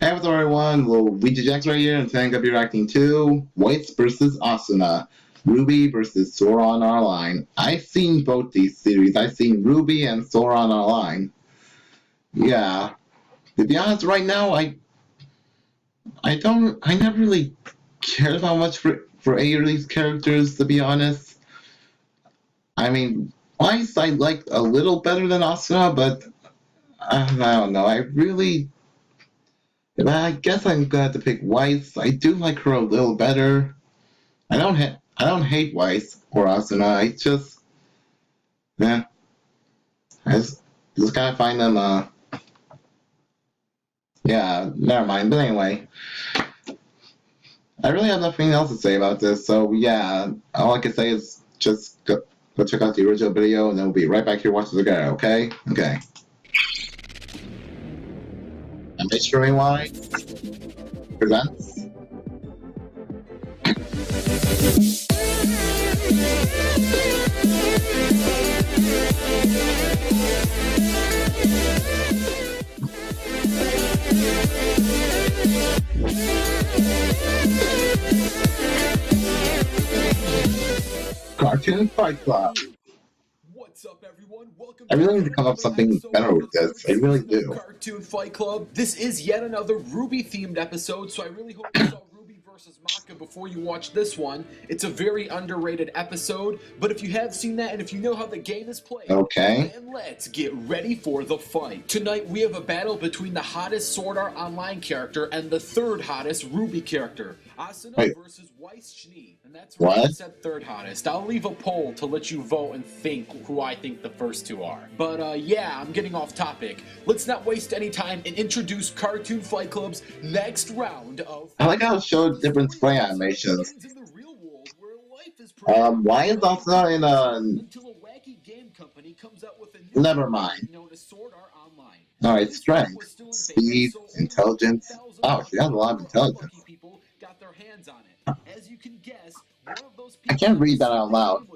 Hey, what's up, everyone? Luigi GX right here, and today I'm going to be reacting to Weiss vs Asuna, Ruby versus Sword Art Online. I've seen both these series. I've seen Ruby and Sword Art Online. Yeah, to be honest, right now, I never really cared about much for any of these characters, to be honest. I mean, Weiss I liked a little better than Asuna, but I don't know. I guess I'm gonna have to pick Weiss. I do like her a little better. I don't hate Weiss or Asuna. Yeah, I just gotta find them. Yeah, never mind. But anyway, I really have nothing else to say about this. So yeah, all I can say is just go check out the original video, and then we'll be right back here watching the guy. Okay? Okay. Am I showing why? Presents. Cartoon Fight Club. What's up, everyone? Welcome. I really need to come up with something better with this. I really do. Cartoon Fight Club. This is yet another Ruby-themed episode, so I really hope you saw Ruby versus Maka before you watch this one. It's a very underrated episode, but if you have seen that and if you know how the game is played, okay, then let's get ready for the fight. Tonight we have a battle between the hottest Sword Art Online character and the third hottest Ruby character. Asuna versus Weiss, and that's why I said third hottest. I'll leave a poll to let you vote and think who I think the first two are. But yeah, I'm getting off topic. Let's not waste any time and introduce Cartoon Fight Club's next round of... I like how it showed different spray animations. Why is Asuna in a... Until a wacky game company comes out with a new never mind. known as Sword Art Online. Alright, strength, speed, intelligence. Oh, she has a lot of intelligence. Hands on it. As you can guess, one of those I can't read that out loud.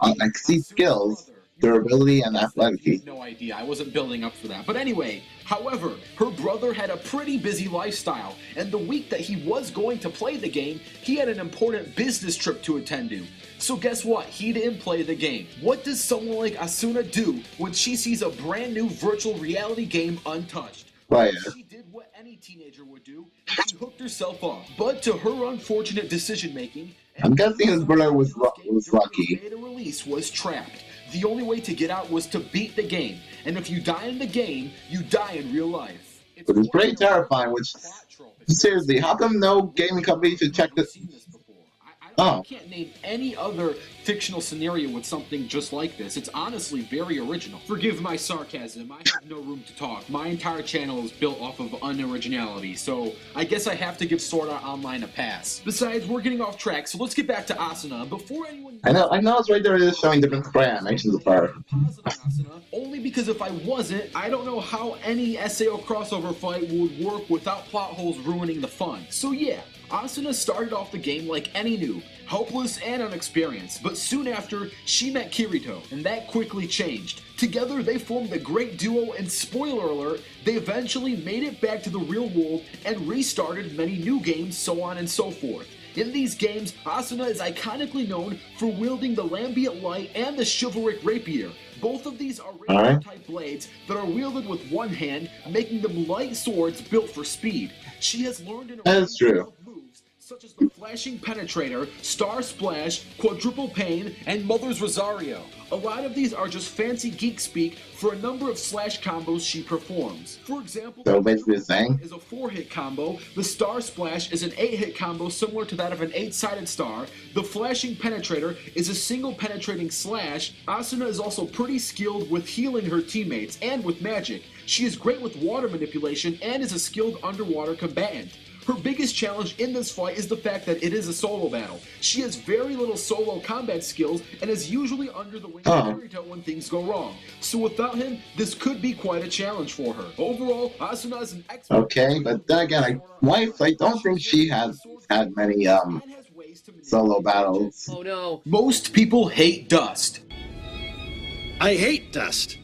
I see skills, durability, and athletic. No idea. I wasn't building up for that. But anyway, however, her brother had a pretty busy lifestyle, and the week that he was going to play the game, he had an important business trip to attend to. So guess what? He didn't play the game. What does someone like Asuna do when she sees a brand new virtual reality game untouched? Right. She did what any teenager would do, and she hooked herself up. But to her unfortunate decision-making, I'm guessing his brother was lucky. The beta release was trapped. The only way to get out was to beat the game, and if you die in the game, you die in real life. But it's pretty terrifying, which... Seriously, how come no gaming company should check this? I can't name any other fictional scenario with something just like this. It's honestly very original. Forgive my sarcasm. I have no room to talk. My entire channel is built off of unoriginality, so I guess I have to give Sword Art Online a pass. Besides, we're getting off track, so let's get back to Asuna. Before anyone... I know it's right there, it is showing different spray animations of her. Only because if I wasn't, I don't know how any SAO crossover fight would work without plot holes ruining the fun. So yeah, Asuna started off the game like any noob, helpless and unexperienced, but soon after, she met Kirito, and that quickly changed. Together, they formed a great duo, and spoiler alert, they eventually made it back to the real world and restarted many new games, so on and so forth. In these games, Asuna is iconically known for wielding the Lambient Light and the Chivalric Rapier. Both of these are rapier-type blades that are wielded with one hand, making them light swords built for speed. She has learned in a true. Moves such as the Flashing Penetrator, Star Splash, Quadruple Pain, and Mother's Rosario. A lot of these are just fancy geek speak for a number of slash combos she performs. For example, so basically saying is a 4-hit combo, the Star Splash is an 8-hit combo similar to that of an 8-sided star, the Flashing Penetrator is a single penetrating slash. Asuna is also pretty skilled with healing her teammates and with magic. She is great with water manipulation and is a skilled underwater combatant. Her biggest challenge in this fight is the fact that it is a solo battle. She has very little solo combat skills and is usually under the wing of Kirito when things go wrong. So without him, this could be quite a challenge for her. Overall, Asuna is an expert. Okay, but then again, I don't think she has had many solo battles. Oh no. Most people hate dust. I hate dust.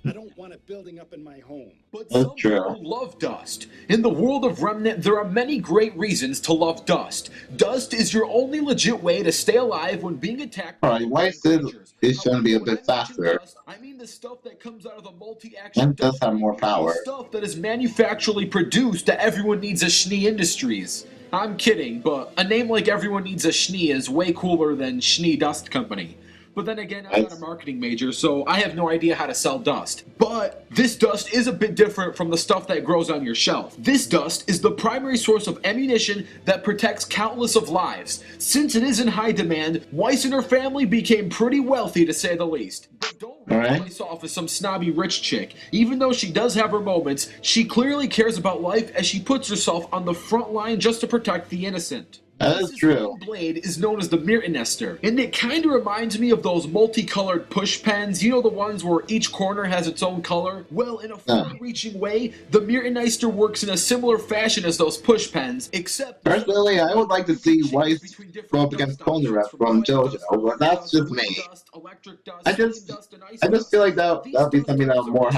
I don't want want it building up in my home. But That's some true. people love Dust. In the world of Remnant, there are many great reasons to love Dust. Dust is your only legit way to stay alive when being attacked by Alright, Weiss creatures. is going to be a However, when bit I mention faster, Dust, I mean the stuff that comes out of the multi-action and does Dust have more ring. power. The stuff that is manufacturally produced that everyone needs a Schnee Industries. I'm kidding, but a name like Everyone Needs a Schnee is way cooler than Schnee Dust Company. But then again, I'm not a marketing major, so I have no idea how to sell dust. But this dust is a bit different from the stuff that grows on your shelf. This dust is the primary source of ammunition that protects countless of lives. Since it is in high demand, Weiss and her family became pretty wealthy to say the least. But don't write Weiss off as some snobby rich chick. Even though she does have her moments, she clearly cares about life as she puts herself on the front line just to protect the innocent. That is true. This blade is known as the Mirtnester, and it kinda reminds me of those multicolored push pens, you know, the ones where each corner has its own color? Well, in a far-reaching way, the Mirtnester works in a similar fashion as those push pens, except... Personally, I would like to see Weiss go up against Polnareff from JoJo, but that's just me. I just feel like that would be something that would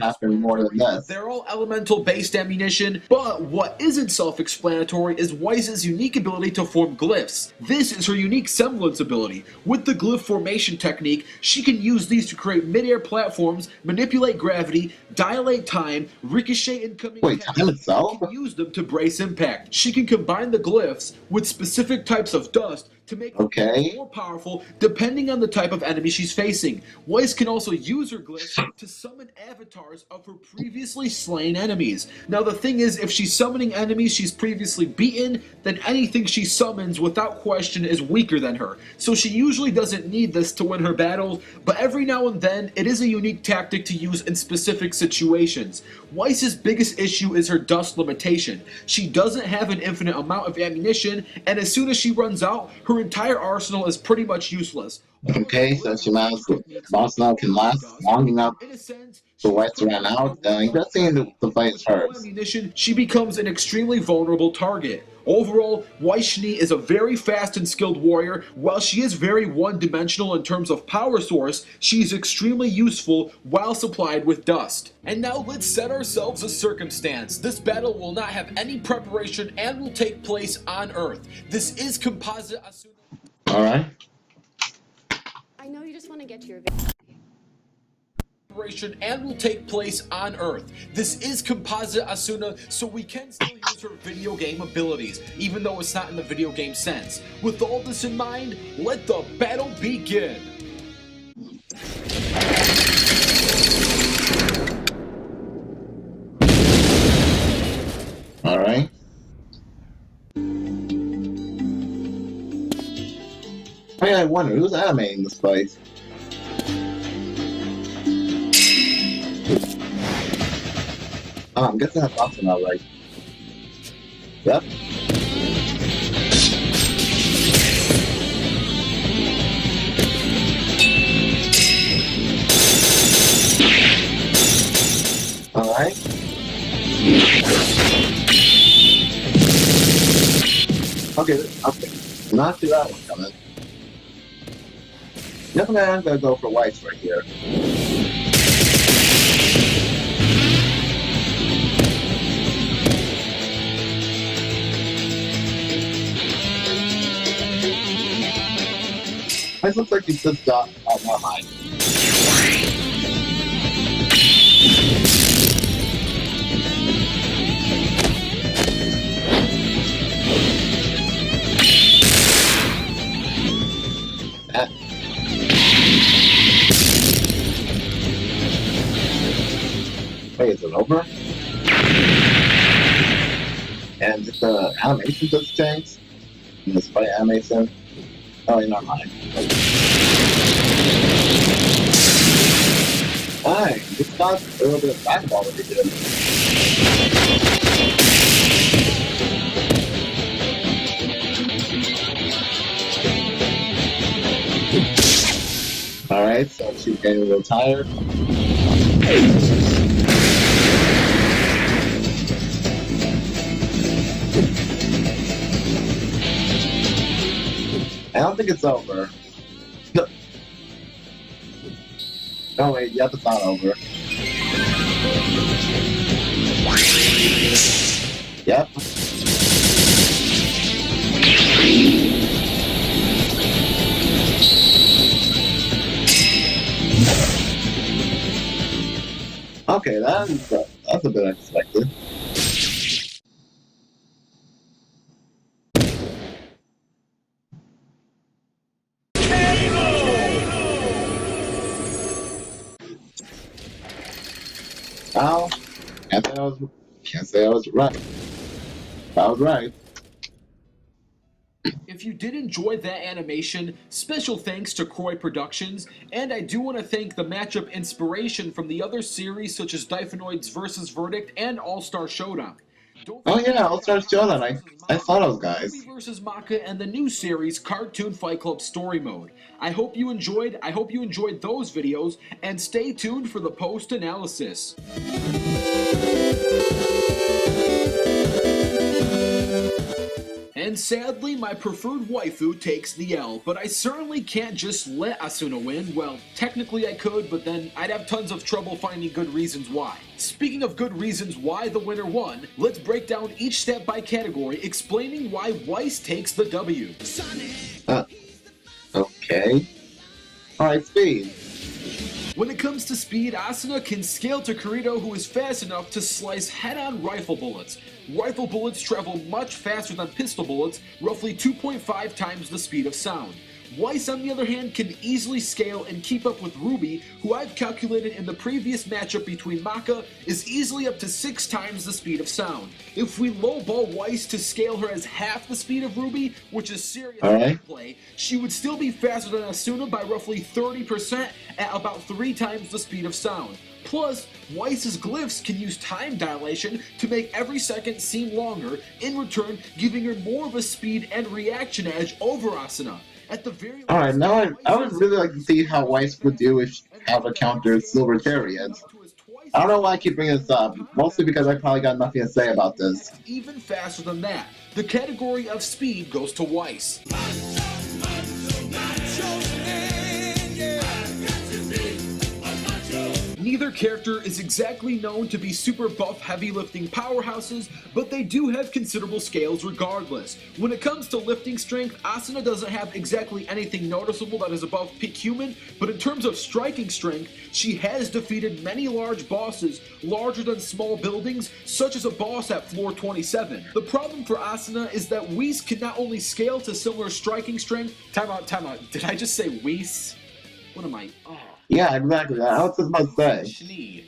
happen more than this. They're all elemental-based ammunition, but what isn't self-explanatory is Weiss's unique ability to form glyphs. This is her unique semblance ability. With the glyph formation technique, she can use these to create mid-air platforms, manipulate gravity, dilate time, ricochet incoming attacks, time itself? and can use them to brace impact. She can combine the glyphs with specific types of dust to make her more powerful depending on the type of enemy she's facing. Weiss can also use her glyphs to summon avatars of her previously slain enemies. Now the thing is, if she's summoning enemies she's previously beaten, then anything she summons without question is weaker than her. So she usually doesn't need this to win her battles, but every now and then it is a unique tactic to use in specific situations. Weiss's biggest issue is her dust limitation. She doesn't have an infinite amount of ammunition, and as soon as she runs out, her entire arsenal is pretty much useless. Okay, so she managed to arsenal can last long enough for Weiss to run out. It does seem the fight is hers. She becomes an extremely vulnerable target. Overall, Weiss Schnee is a very fast and skilled warrior. While she is very one-dimensional in terms of power source, she is extremely useful while supplied with dust. And now let's set ourselves a circumstance. This battle will not have any preparation and will take place on Earth. This is Composite Asuna. Alright. I know you just want to get to your and will take place on Earth. This is Composite Asuna, so we can still use her video game abilities, even though it's not in the video game sense. With all this in mind, let the battle begin! Alright. Hey, I wonder, who's animating this fight? Oh, I'm guessing that's awesome now, right? Yep. Alright. Okay. Not too bad one coming. Definitely I'm gonna go for Weiss right here. This looks like he's just got out my mind. Wait, is it over? And just the animation just changed. And this fight animation. Oh, wait, not mine. Fine, this got a little bit of basketball that we did. Alright, so she's getting a little tired. I don't think it's over. No, wait, yep, it's not over. Yep. Okay, that's a bit unexpected. Well, can't say I was right. I was right. If you did enjoy that animation, special thanks to Croy Productions, and I do want to thank the matchup inspiration from the other series such as Diphonoids vs. Verdict and All-Star Showdown. Oh yeah, All-Star Showdown. I saw those guys. Ruby vs. Maka and the new series Cartoon Fight Club Story Mode. I hope you enjoyed those videos, and stay tuned for the post-analysis. And sadly, my preferred waifu takes the L, but I certainly can't just let Asuna win. Well, technically I could, but then I'd have tons of trouble finding good reasons why. Speaking of good reasons why the winner won, let's break down each step by category, explaining why Weiss takes the W. Okay. Alright, speed. When it comes to speed, Asuna can scale to Kirito, who is fast enough to slice head-on rifle bullets. Rifle bullets travel much faster than pistol bullets, roughly 2.5 times the speed of sound. Weiss, on the other hand, can easily scale and keep up with Ruby, who I've calculated in the previous matchup between Maka is easily up to 6 times the speed of sound. If we lowball Weiss to scale her as half the speed of Ruby, which is serious play, she would still be faster than Asuna by roughly 30% at about 3 times the speed of sound. Plus, Weiss's glyphs can use time dilation to make every second seem longer, in return giving her more of a speed and reaction edge over Asuna. Alright, now I would really like to see how Weiss would do if how to counter Silver Chariots. I don't know why I keep bringing this up, mostly because I probably got nothing to say about this. Even faster than that, the category of speed goes to Weiss. Neither character is exactly known to be super buff heavy lifting powerhouses, but they do have considerable scales regardless. When it comes to lifting strength, Asuna doesn't have exactly anything noticeable that is above peak human, but in terms of striking strength, she has defeated many large bosses larger than small buildings, such as a boss at floor 27. The problem for Asuna is that Weiss can not only scale to similar striking strength— Time out. Did I just say Weiss? What am I? Oh. Yeah, exactly. I was just about to say.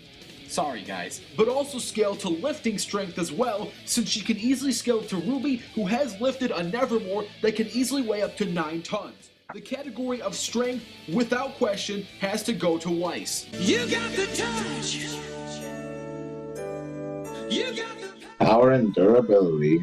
Sorry guys. But also scale to lifting strength as well, since she can easily scale to Ruby, who has lifted a Nevermore that can easily weigh up to 9 tons. The category of strength, without question, has to go to Weiss. You got the touch. You got the power and durability.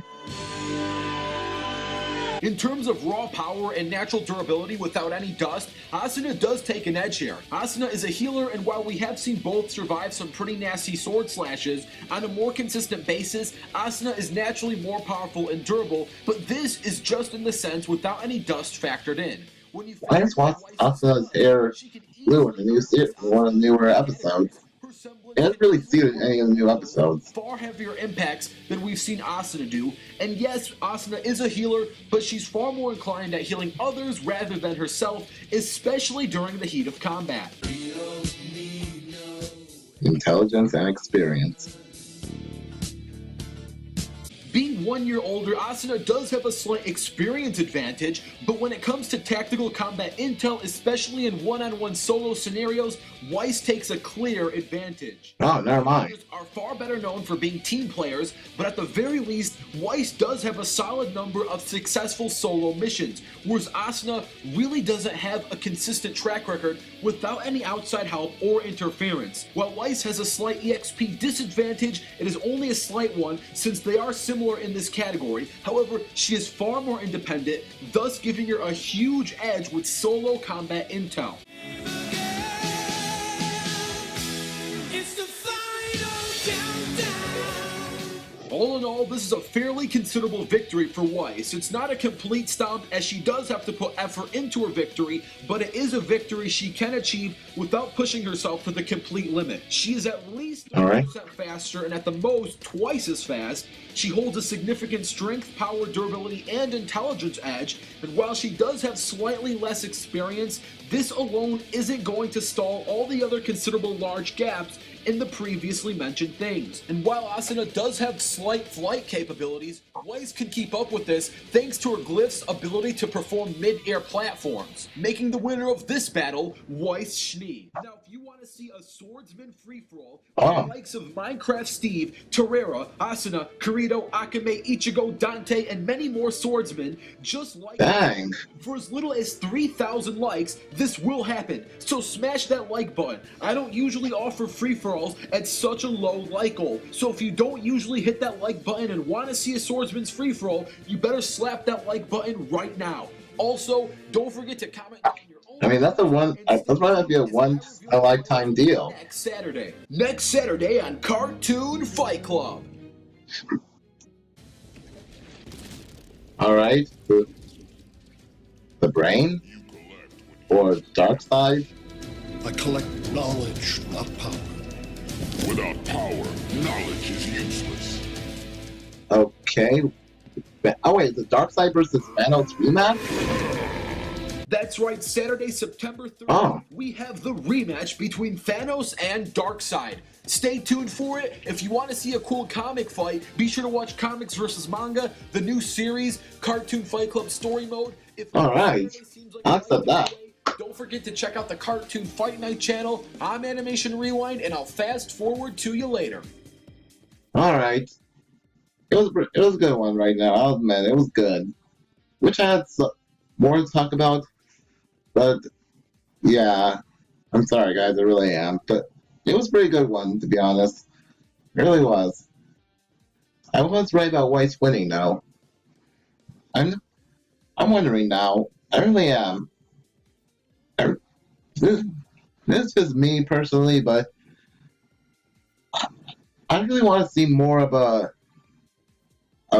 In terms of raw power and natural durability without any dust, Asuna does take an edge here. Asuna is a healer, and while we have seen both survive some pretty nasty sword slashes, on a more consistent basis, Asuna is naturally more powerful and durable, but this is just in the sense without any dust factored in. I just want Asuna's hair blue in the new series, one of the newer episodes. I didn't really see it in any of the new episodes. Far heavier impacts than we've seen Asuna do, and yes, Asuna is a healer, but she's far more inclined at healing others rather than herself, especially during the heat of combat. Intelligence and experience. Being 1 year older, Asuna does have a slight experience advantage, but when it comes to tactical combat intel, especially in one-on-one solo scenarios, Weiss takes a clear advantage. Oh, never mind. Are far better known for being team players, but at the very least, Weiss does have a solid number of successful solo missions, whereas Asuna really doesn't have a consistent track record without any outside help or interference. While Weiss has a slight EXP disadvantage, it is only a slight one since they are similar in this category. However, she is far more independent, thus giving her a huge edge with solo combat intel. All in all, this is a fairly considerable victory for Weiss. It's not a complete stomp, as she does have to put effort into her victory, but it is a victory she can achieve without pushing herself to the complete limit. She is at least 30% faster and at the most twice as fast. She holds a significant strength, power, durability, and intelligence edge, and while she does have slightly less experience, this alone isn't going to stall all the other considerable large gaps in the previously mentioned things. And while Asuna does have slight flight capabilities, Weiss can keep up with this thanks to her glyph's ability to perform mid-air platforms, making the winner of this battle Weiss Schnee. Now, if you want to see a swordsman free-for-all, the likes of Minecraft Steve, Terrera, Asuna, Kirito, Akame, Ichigo, Dante, and many more swordsmen, just like Dang. for as little as 3,000 likes, this will happen. So smash that like button. I don't usually offer free-for-alls at such a low like goal. So if you don't usually hit that like button and want to see a swordsman's free-for-all, you better slap that like button right now. Also, don't forget to comment down your own. I mean, that's might be a once-in-a-lifetime deal. Next Saturday on Cartoon Fight Club. Alright. The brain? Or dark side? I collect knowledge, not power. Without power, knowledge is useless. Okay. Oh wait, the dark side versus Thanos rematch? That's right, Saturday, September 3rd, we have the rematch between Thanos and Darkseid. Stay tuned for it. If you want to see a cool comic fight, be sure to watch Comics vs. Manga, the new series, Cartoon Fight Club Story Mode. Alright, I'll accept that. Don't forget to check out the Cartoon Fight Night channel. I'm Animation Rewind, and I'll fast forward to you later. Alright. It was a good one right now, I'll admit, it was good. Wish I had more to talk about, but yeah, I'm sorry guys, I really am, but it was a pretty good one, to be honest. It really was. I was right about Weiss winning, though. I'm wondering now. I really am. This is just me personally, but I really want to see more of a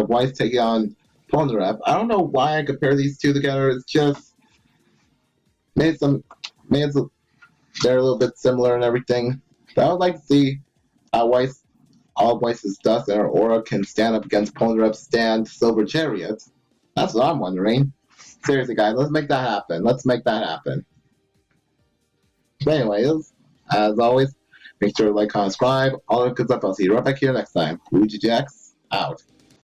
Weiss taking on Polnareff. I don't know why I compare these two together. It's just they're a little bit similar and everything. But I would like to see how all Weiss's dust and her aura can stand up against Polnareff's stand Silver Chariot. That's what I'm wondering. Seriously, guys, let's make that happen. Let's make that happen. But anyways, as always, make sure to like, comment, subscribe, all the good stuff. I'll see you right back here next time. Luigi GX, out.